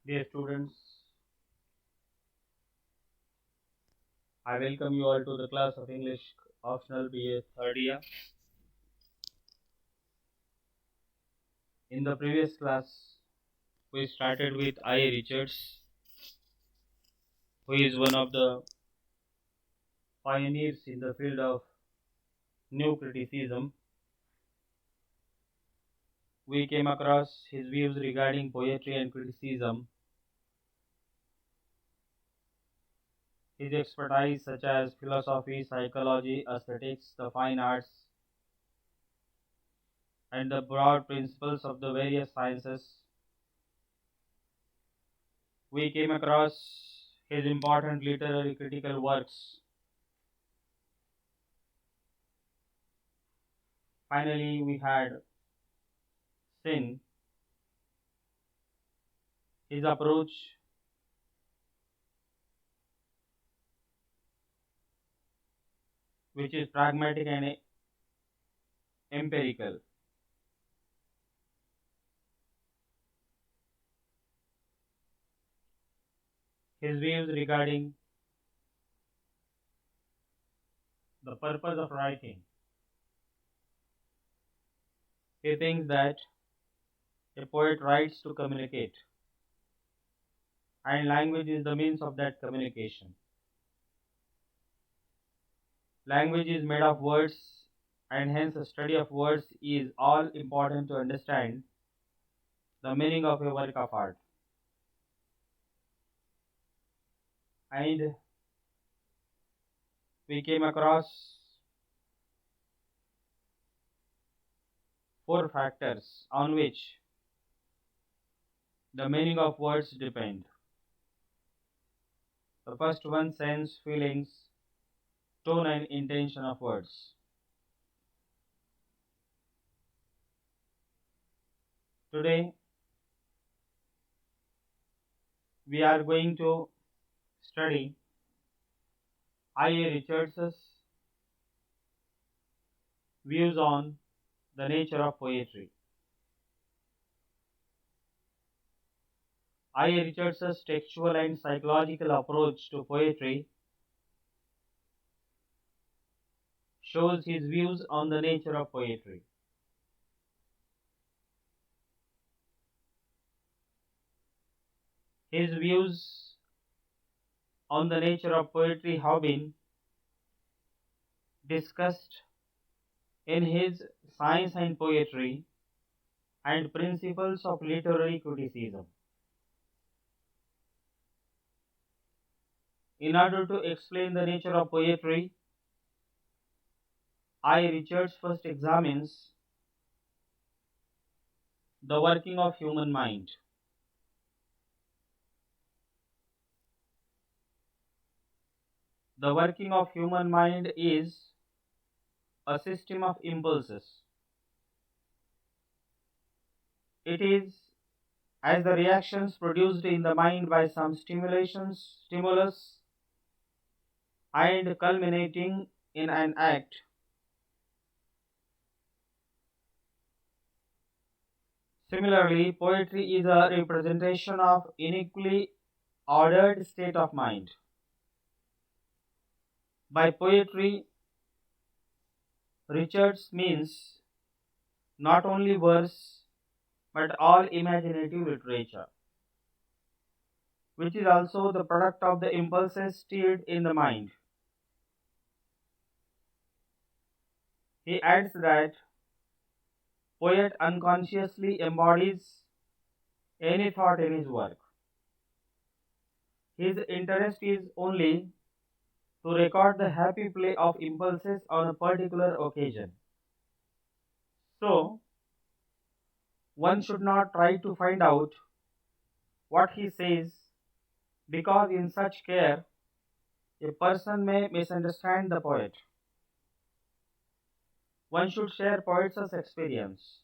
Dear students, I welcome you all to the class of English optional BA third year. In the previous class, we started with I. Richards, who is one of the pioneers in the field of new criticism. We came across his views regarding poetry and criticism, his expertise such as philosophy, psychology, aesthetics, the fine arts, and the broad principles of the various sciences. We came across his important literary critical works. Finally, we had seen his approach, which is pragmatic and empirical. His views regarding the purpose of writing. He thinks that a poet writes to communicate, and language is the means of that communication. Language is made of words, and hence the study of words is all important to understand the meaning of a work of art. And we came across four factors on which the meaning of words depend. The first one, sense, feelings, tone and intention of words. Today we are going to study I.A. Richards's views on the nature of poetry. I.A. Richards's textual and psychological approach to poetry shows his views on the nature of poetry. His views on the nature of poetry have been discussed in his Science and Poetry and Principles of Literary Criticism. In order to explain the nature of poetry, I. Richards first examines the working of human mind. The working of human mind is a system of impulses. It is as the reactions produced in the mind by some stimulus, and culminating in an act. Similarly, poetry is a representation of unequally ordered state of mind. By poetry, Richards means not only verse but all imaginative literature, which is also the product of the impulses stirred in the mind. He adds that poet unconsciously embodies any thought in his work. His interest is only to record the happy play of impulses on a particular occasion. So, one should not try to find out what he says, because in such care a person may misunderstand the poet. One should share poet's experience.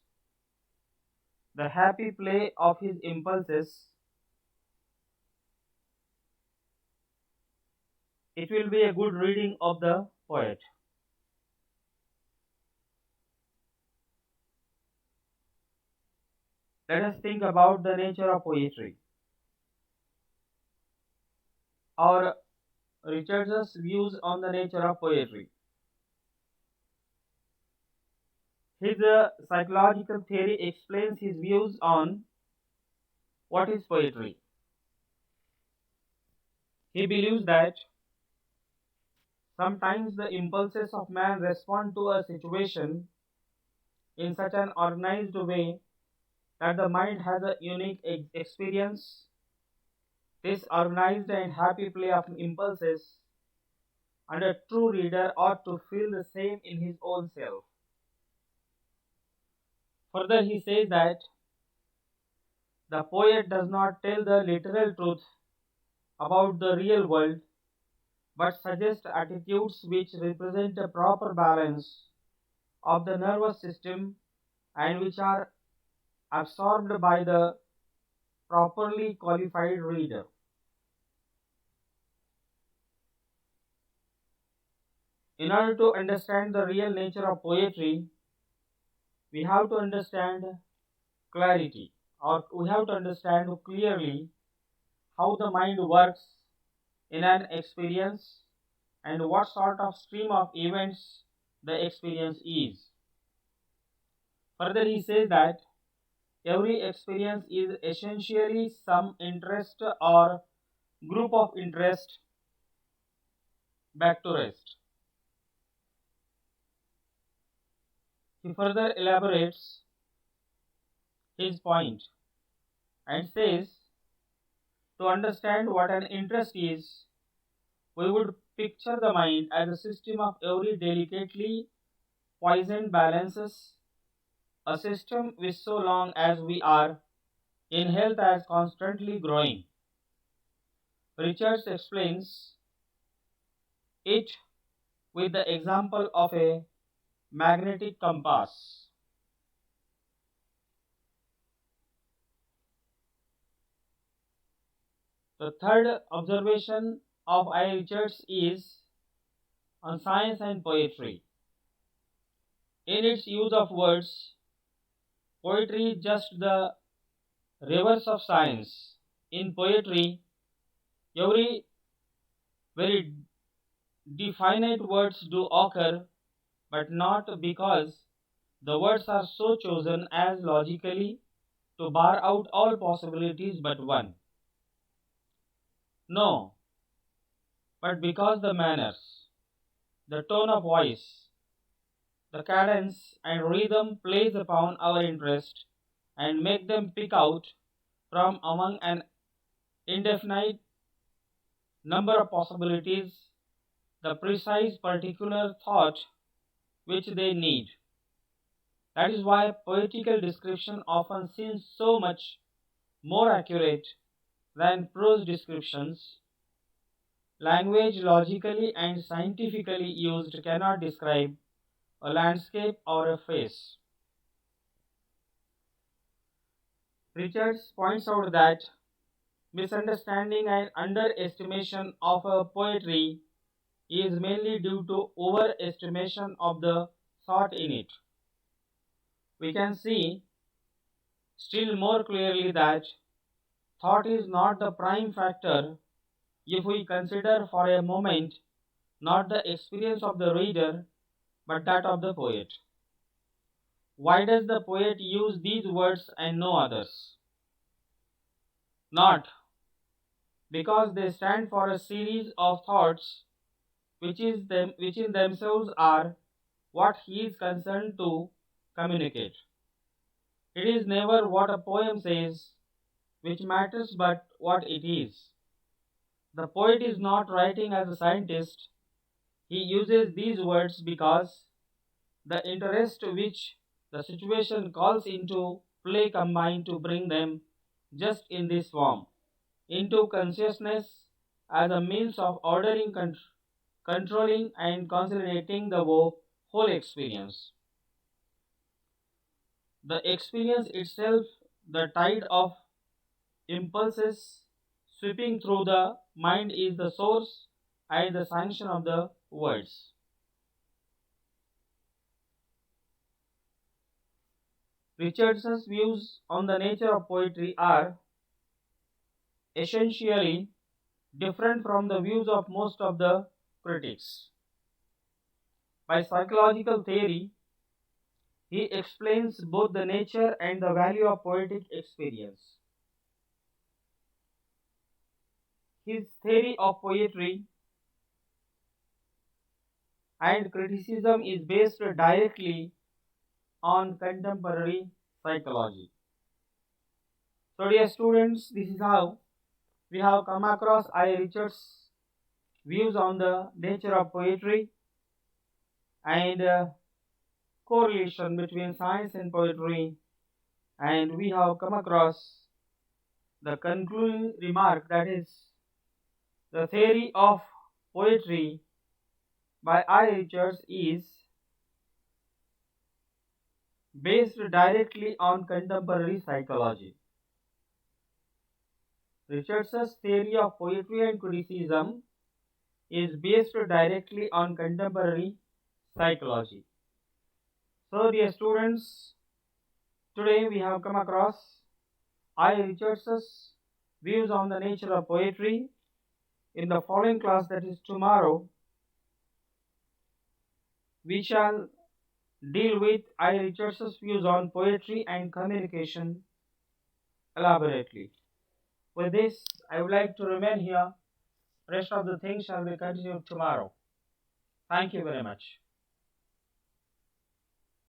The happy play of his impulses, it will be a good reading of the poet. Let us think about the nature of poetry. or Richard's views on the nature of poetry. His psychological theory explains his views on what is poetry. He believes that sometimes the impulses of man respond to a situation in such an organized way that the mind has a unique experience. This organized and happy play of impulses, and a true reader ought to feel the same in his own self. Further, he says that the poet does not tell the literal truth about the real world, but suggests attitudes which represent a proper balance of the nervous system and which are absorbed by the properly qualified reader. In order to understand the real nature of poetry, we have to understand clarity, or we have to understand clearly how the mind works in an experience and what sort of stream of events the experience is. Further, he says that every experience is essentially some interest or group of interest back to rest. He further elaborates his point and says to understand what an interest is, we would picture the mind as a system of every delicately poisoned balances, a system which so long as we are in health is constantly growing. Richards explains it with the example of a magnetic compass. The third observation of I. Richards is on science and poetry. In its use of words, poetry is just the reverse of science. In poetry, every very definite words do occur, but not because the words are so chosen as logically to bar out all possibilities but one. No, but because the manners, the tone of voice, the cadence and rhythm plays upon our interest and make them pick out from among an indefinite number of possibilities the precise particular thought which they need. That is why poetical description often seems so much more accurate than prose descriptions. Language logically and scientifically used cannot describe a landscape or a face. Richards points out that misunderstanding and underestimation of a poetry is mainly due to overestimation of the thought in it. We can see still more clearly that thought is not the prime factor if we consider for a moment not the experience of the reader but that of the poet. Why does the poet use these words and no others? Not because they stand for a series of thoughts which in themselves are what he is concerned to communicate. It is never what a poem says which matters but what it is. The poet is not writing as a scientist. He uses these words because the interest which the situation calls into play combine to bring them just in this form into consciousness as a means of ordering, controlling, and consolidating the whole experience. The experience itself, the tide of impulses sweeping through the mind, is the source and the sanction of the words. Richardson's views on the nature of poetry are essentially different from the views of most of the critics. By psychological theory, he explains both the nature and the value of poetic experience. His theory of poetry and criticism is based directly on contemporary psychology. So, dear students, this is how we have come across I. Richard's views on the nature of poetry and correlation between science and poetry, and we have come across the concluding remark, that is, the theory of poetry by I. Richards is based directly on contemporary psychology. Richards's theory of poetry and criticism is based directly on contemporary psychology. So, dear students, today we have come across I. Richards's views on the nature of poetry. In the following class, that is tomorrow, we shall deal with I. Richards's views on poetry and communication elaborately. With this, I would like to remain here. Rest of the things shall be continued tomorrow. Thank you very much.